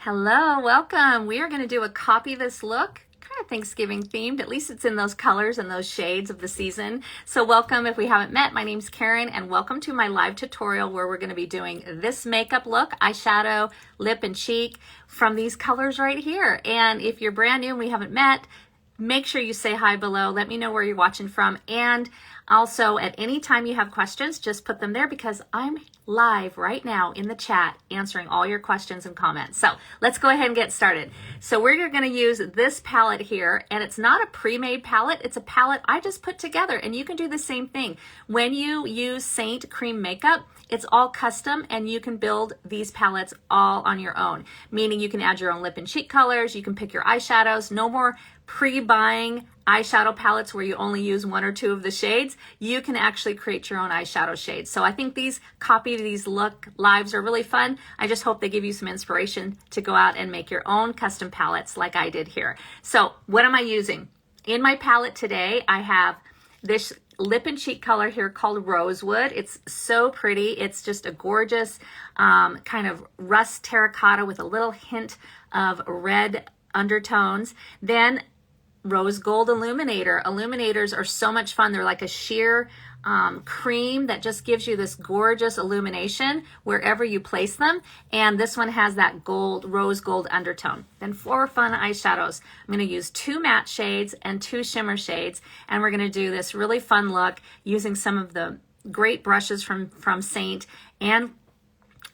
Hello, welcome. We are going to do a copy this look, kind of Thanksgiving themed. At least it's in those colors and those shades of the season. So welcome if we haven't met. My name's Karen and welcome to my live tutorial where we're going to be doing this makeup look, eyeshadow, lip and cheek from these colors right here. And if you're brand new and we haven't met, make sure you say hi below. Let me know where you're watching from. And also, at any time you have questions, just put them there because I'm live right now in the chat answering all your questions and comments. So let's go ahead and get started. So we're going to use this palette here, and it's not a pre-made palette. It's a palette I just put together, and you can do the same thing. When you use Saint Cream Makeup, it's all custom, and you can build these palettes all on your own, meaning you can add your own lip and cheek colors, you can pick your eyeshadows, no more pre-buying eyeshadow palettes where you only use one or two of the shades. You can actually create your own eyeshadow shades. So I think these look lives are really fun. I just hope they give you some inspiration to go out and make your own custom palettes like I did here. So what am I using? In my palette today, I have this lip and cheek color here called Rosewood. It's so pretty. It's just a gorgeous kind of rust terracotta with a little hint of red undertones. Then Rose Gold Illuminator. Illuminators are so much fun. They're like a sheer cream that just gives you this gorgeous illumination wherever you place them. And this one has that rose gold undertone. Then 4 fun eyeshadows. I'm going to use 2 matte shades and 2 shimmer shades. And we're going to do this really fun look using some of the great brushes from Saint, and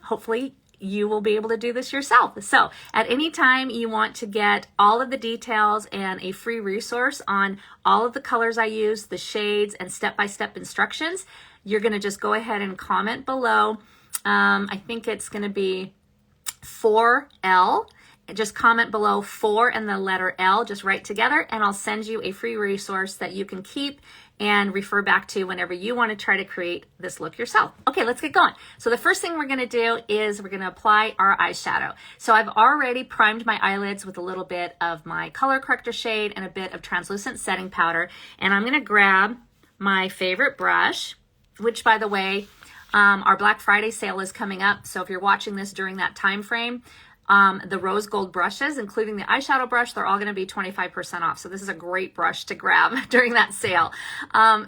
hopefully you will be able to do this yourself. So at any time you want to get all of the details and a free resource on all of the colors I use, the shades, and step-by-step instructions, you're going to just go ahead and comment below. I think it's going to be 4L. Just comment below 4 and the letter L, just write together, and I'll send you a free resource that you can keep and refer back to whenever you want to try to create this look yourself. Okay, let's get going. So the first thing we're going to do is we're going to apply our eyeshadow. So I've already primed my eyelids with a little bit of my color corrector shade and a bit of translucent setting powder, and I'm going to grab my favorite brush, which, by the way, our Black Friday sale is coming up. So if you're watching this during that time frame, the rose gold brushes, including the eyeshadow brush, they're all going to be 25% off. So this is a great brush to grab during that sale.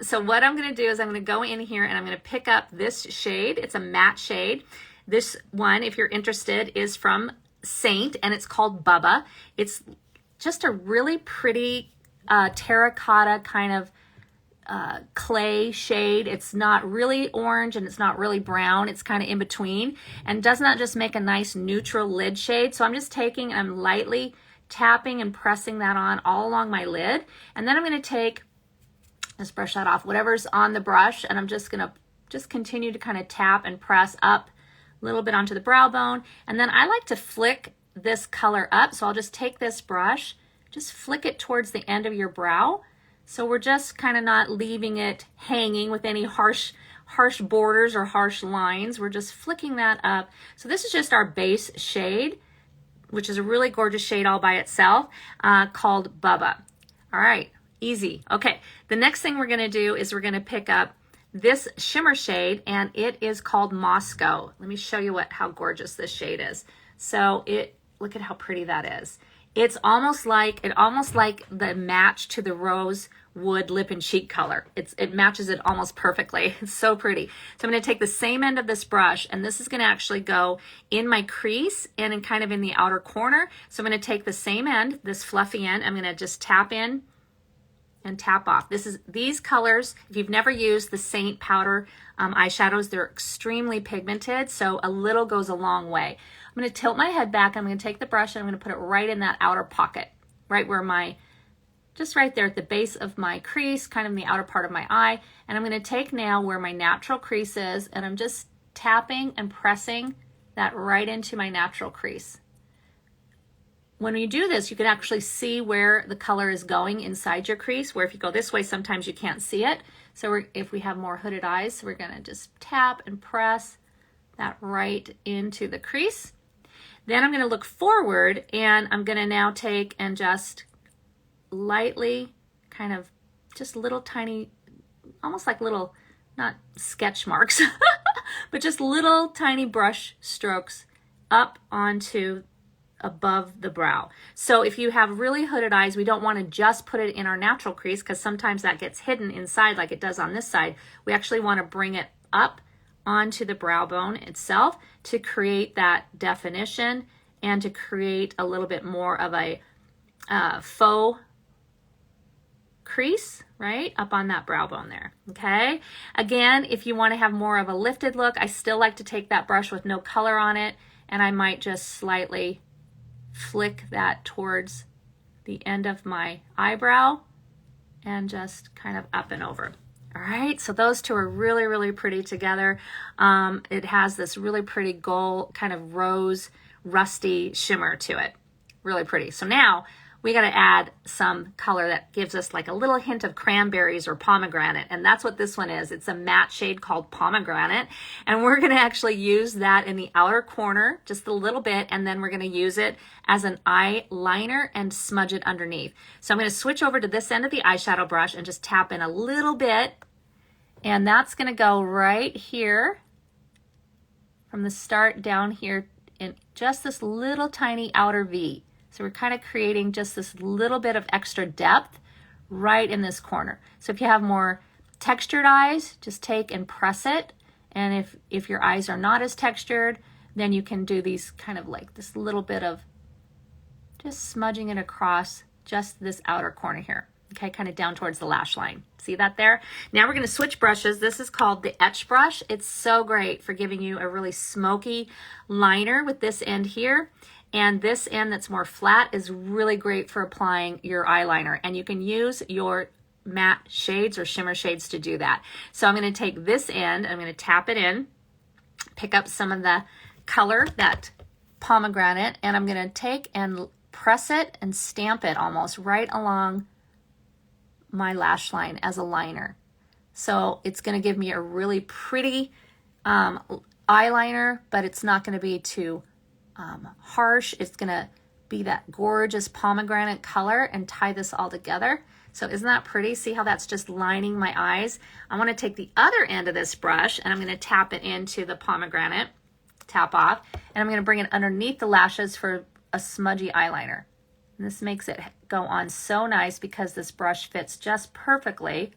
So what I'm going to do is I'm going to go in here and I'm going to pick up this shade. It's a matte shade. This one, if you're interested, is from Saint, and it's called Bubba. It's just a really pretty terracotta kind of clay shade. It's not really orange and it's not really brown. It's kind of in between, and does not just make a nice neutral lid shade. So I'm just taking and I'm lightly tapping and pressing that on all along my lid. And then I'm going to take, let's brush that off, whatever's on the brush, and I'm just going to continue to kind of tap and press up a little bit onto the brow bone. And then I like to flick this color up. So I'll just take this brush, just flick it towards the end of your brow. So we're just kind of not leaving it hanging with any harsh borders or harsh lines. We're just flicking that up. So this is just our base shade, which is a really gorgeous shade all by itself, called Bubba. All right, easy. Okay, the next thing we're going to do is we're going to pick up this shimmer shade, and it is called Moscow. Let me show you how gorgeous this shade is. So look at how pretty that is. It's almost like the match to the Rosewood lip and cheek color. It matches it almost perfectly. It's so pretty. So I'm going to take the same end of this brush, and this is going to actually go in my crease and in the outer corner. So I'm going to take the same end, this fluffy end. I'm going to just tap in and tap off. These colors, if you've never used the Saint powder eyeshadows, they're extremely pigmented, so a little goes a long way. I'm going to tilt my head back. I'm going to take the brush and I'm going to put it right in that outer pocket, right where just right there at the base of my crease, kind of in the outer part of my eye. And I'm going to take now where my natural crease is, and I'm just tapping and pressing that right into my natural crease. When you do this, you can actually see where the color is going inside your crease, where if you go this way, sometimes you can't see it. So if we have more hooded eyes, we're going to just tap and press that right into the crease. Then I'm going to look forward, and I'm going to now take and just lightly kind of just little tiny, almost like little, not sketch marks, but just little tiny brush strokes up onto above the brow. So if you have really hooded eyes, we don't want to just put it in our natural crease because sometimes that gets hidden inside like it does on this side. We actually want to bring it up onto the brow bone itself to create that definition and to create a little bit more of a faux crease, right, up on that brow bone there, okay? Again, if you want to have more of a lifted look, I still like to take that brush with no color on it, and I might just slightly flick that towards the end of my eyebrow and just kind of up and over. All right, so those two are really, really pretty together. It has this really pretty gold, kind of rose, rusty shimmer to it. Really pretty. So now we got to add some color that gives us like a little hint of cranberries or pomegranate, and that's what this one is. It's a matte shade called Pomegranate, and we're going to actually use that in the outer corner just a little bit, and then we're going to use it as an eyeliner and smudge it underneath. So I'm going to switch over to this end of the eyeshadow brush and just tap in a little bit, and that's going to go right here from the start down here in just this little tiny outer V. So we're kind of creating just this little bit of extra depth right in this corner. So if you have more textured eyes, just take and press it. And if your eyes are not as textured, then you can do these kind of like this little bit of just smudging it across just this outer corner here. Okay, kind of down towards the lash line. See that there? Now we're going to switch brushes. This is called the Etch brush. It's so great for giving you a really smoky liner with this end here. And this end that's more flat is really great for applying your eyeliner. And you can use your matte shades or shimmer shades to do that. So I'm going to take this end, I'm going to tap it in, pick up some of the color, that pomegranate, and I'm going to take and press it and stamp it almost right along my lash line as a liner. So it's going to give me a really pretty eyeliner, but it's not going to be too harsh. It's going to be that gorgeous pomegranate color and tie this all together. So isn't that pretty? See how that's just lining my eyes? I want to take the other end of this brush and I'm going to tap it into the pomegranate, tap off, and I'm going to bring it underneath the lashes for a smudgy eyeliner. And this makes it go on so nice because this brush fits just perfectly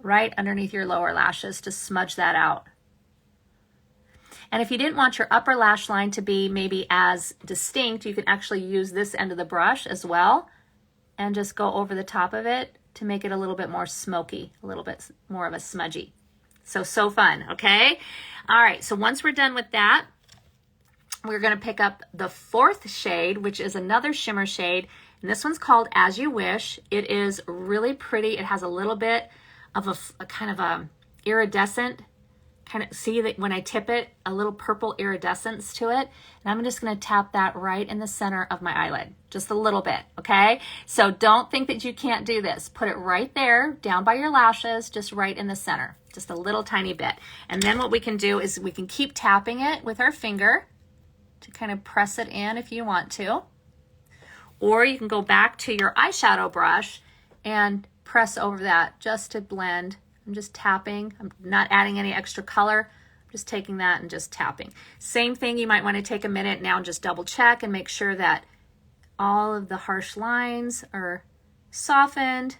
right underneath your lower lashes to smudge that out. And if you didn't want your upper lash line to be maybe as distinct, you can actually use this end of the brush as well and just go over the top of it to make it a little bit more smoky, a little bit more of a smudgy. So fun, okay? All right, so once we're done with that, we're going to pick up the fourth shade, which is another shimmer shade, and this one's called As You Wish. It is really pretty. It has a little bit of a kind of a iridescent, kind of, see that when I tip it, a little purple iridescence to it. And I'm just going to tap that right in the center of my eyelid, just a little bit, okay? So don't think that you can't do this. Put it right there, down by your lashes, just right in the center, just a little tiny bit. And then what we can do is we can keep tapping it with our finger to kind of press it in if you want to. Or you can go back to your eyeshadow brush and press over that just to blend. I'm just tapping. I'm not adding any extra color. I'm just taking that and just tapping. Same thing, you might want to take a minute now and just double check and make sure that all of the harsh lines are softened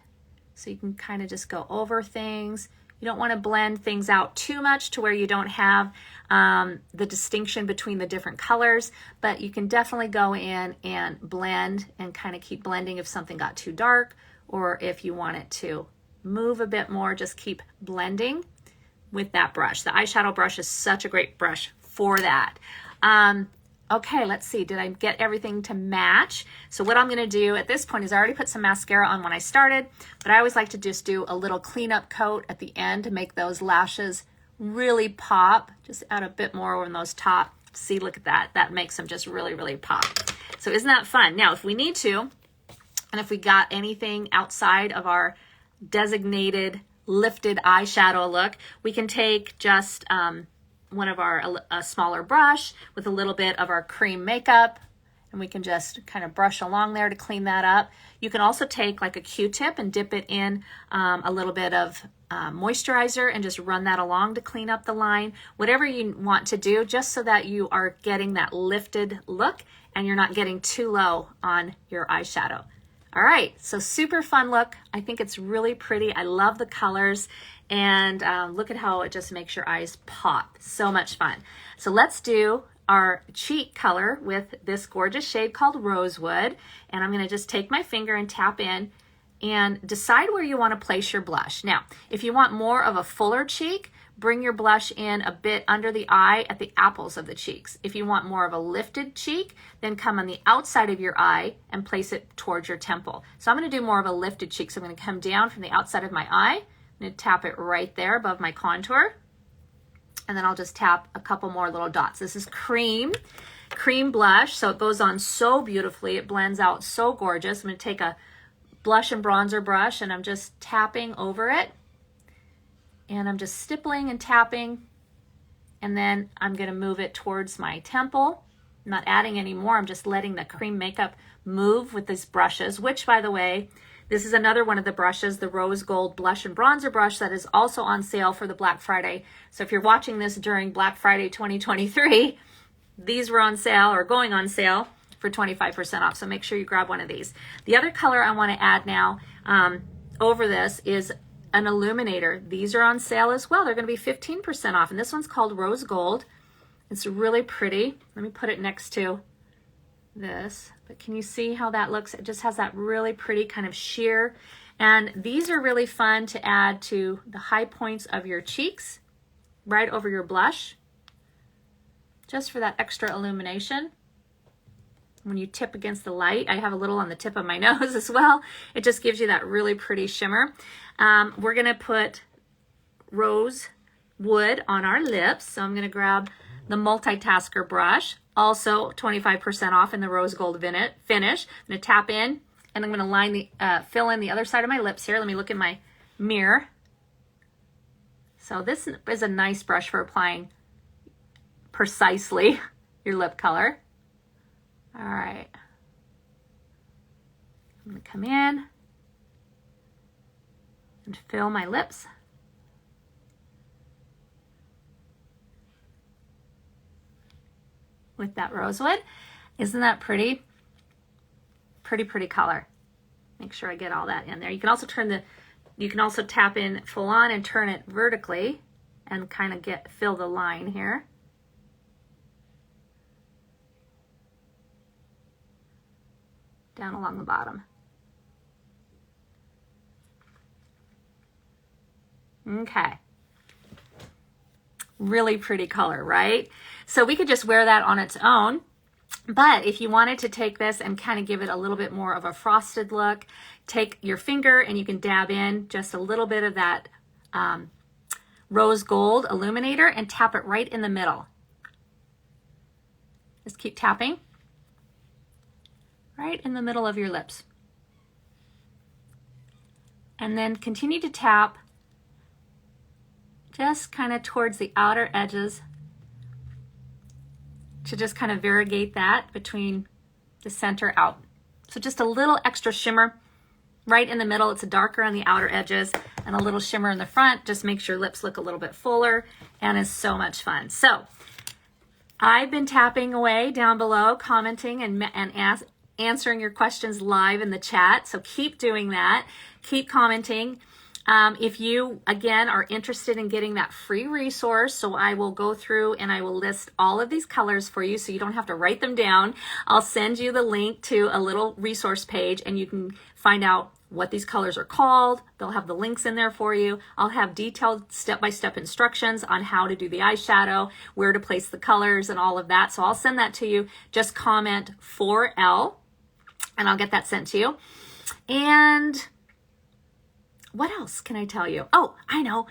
so you can kind of just go over things. You don't want to blend things out too much to where you don't have the distinction between the different colors, but you can definitely go in and blend and kind of keep blending if something got too dark, or if you want it to move a bit more, just keep blending with that brush. The eyeshadow brush is such a great brush for that. Okay, let's see, did I get everything to match? So what I'm gonna do at this point is I already put some mascara on when I started, but I always like to just do a little cleanup coat at the end to make those lashes really pop. Just add a bit more on those top. See, look at that. That makes them just really, really pop. So isn't that fun? Now, if we need to, and if we got anything outside of our designated lifted eyeshadow look, we can take just one of our a smaller brush with a little bit of our cream makeup, and we can just kind of brush along there to clean that up. You can also take like a Q-tip and dip it in a little bit of moisturizer and just run that along to clean up the line. Whatever you want to do, just so that you are getting that lifted look and you're not getting too low on your eyeshadow. All right, so super fun look. I think it's really pretty. I love the colors, and look at how it just makes your eyes pop. So much fun. So let's do our cheek color with this gorgeous shade called Rosewood, and I'm gonna just take my finger and tap in and decide where you want to place your blush. Now, if you want more of a fuller cheek, bring your blush in a bit under the eye at the apples of the cheeks. If you want more of a lifted cheek, then come on the outside of your eye and place it towards your temple. So I'm going to do more of a lifted cheek. So I'm going to come down from the outside of my eye. I'm going to tap it right there above my contour. And then I'll just tap a couple more little dots. This is cream blush. So it goes on so beautifully. It blends out so gorgeous. I'm going to take a blush and bronzer brush, and I'm just tapping over it. And I'm just stippling and tapping, and then I'm going to move it towards my temple. I'm not adding any more. I'm just letting the cream makeup move with these brushes, which, by the way, this is another one of the brushes, the Rose Gold Blush and Bronzer Brush, that is also on sale for the Black Friday. So if you're watching this during Black Friday 2023, these were on sale or going on sale for 25% off. So make sure you grab one of these. The other color I want to add now over this is an Illuminator. These are on sale as well. They're going to be 15% off, and this one's called Rose Gold. It's really pretty. Let me put it next to this, but can you see how that looks? It just has that really pretty kind of sheer, and these are really fun to add to the high points of your cheeks, right over your blush, just for that extra illumination. When you tip against the light, I have a little on the tip of my nose as well. It just gives you that really pretty shimmer. We're gonna put Rosewood on our lips. So I'm gonna grab the multitasker brush, also 25% off in the rose gold finish. I'm gonna tap in, and I'm gonna fill in the other side of my lips here. Let me look in my mirror. So this is a nice brush for applying precisely your lip color. All right, I'm gonna come in and fill my lips. With that Rosewood. Isn't that pretty? Pretty color. Make sure I get all that in there. You can also you can also tap in full on and turn it vertically and kind of fill the line here. Down along the bottom. Okay. Really pretty color, right? So we could just wear that on its own, but if you wanted to take this and kind of give it a little bit more of a frosted look, take your finger and you can dab in just a little bit of that rose gold illuminator and tap it right in the middle. Just keep tapping. Right in the middle of your lips. And then continue to tap just kind of towards the outer edges to just kind of variegate that between the center out. So just a little extra shimmer right in the middle. It's darker on the outer edges and a little shimmer in the front. Just makes your lips look a little bit fuller and is so much fun. So I've been tapping away down below, commenting and answering your questions live in the chat. So keep doing that. Keep commenting. If you, again, are interested in getting that free resource, so I will go through and I will list all of these colors for you so you don't have to write them down. I'll send you the link to a little resource page and you can find out what these colors are called. They'll have the links in there for you. I'll have detailed step-by-step instructions on how to do the eyeshadow, where to place the colors and all of that. So I'll send that to you. Just comment 4L and I'll get that sent to you. And what else can I tell you? Oh, I know.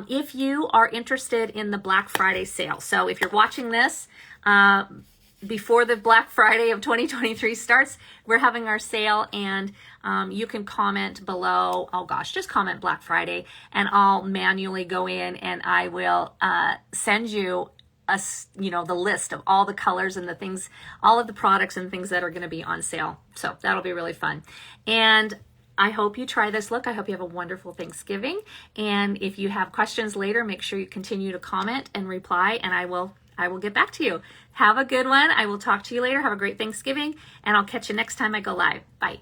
If you are interested in the Black Friday sale, so if you're watching this before the Black Friday of 2023 starts, we're having our sale, and you can comment below. Oh gosh, just comment Black Friday, and I'll manually go in and I will send you the list of all the colors and the things, all of the products and things that are going to be on sale. So that'll be really fun. And I hope you try this look. I hope you have a wonderful Thanksgiving. And if you have questions later, make sure you continue to comment and reply, and I will I will get back to you. Have a good one. I will talk to you later. Have a great Thanksgiving, and I'll catch you next time I go live. Bye.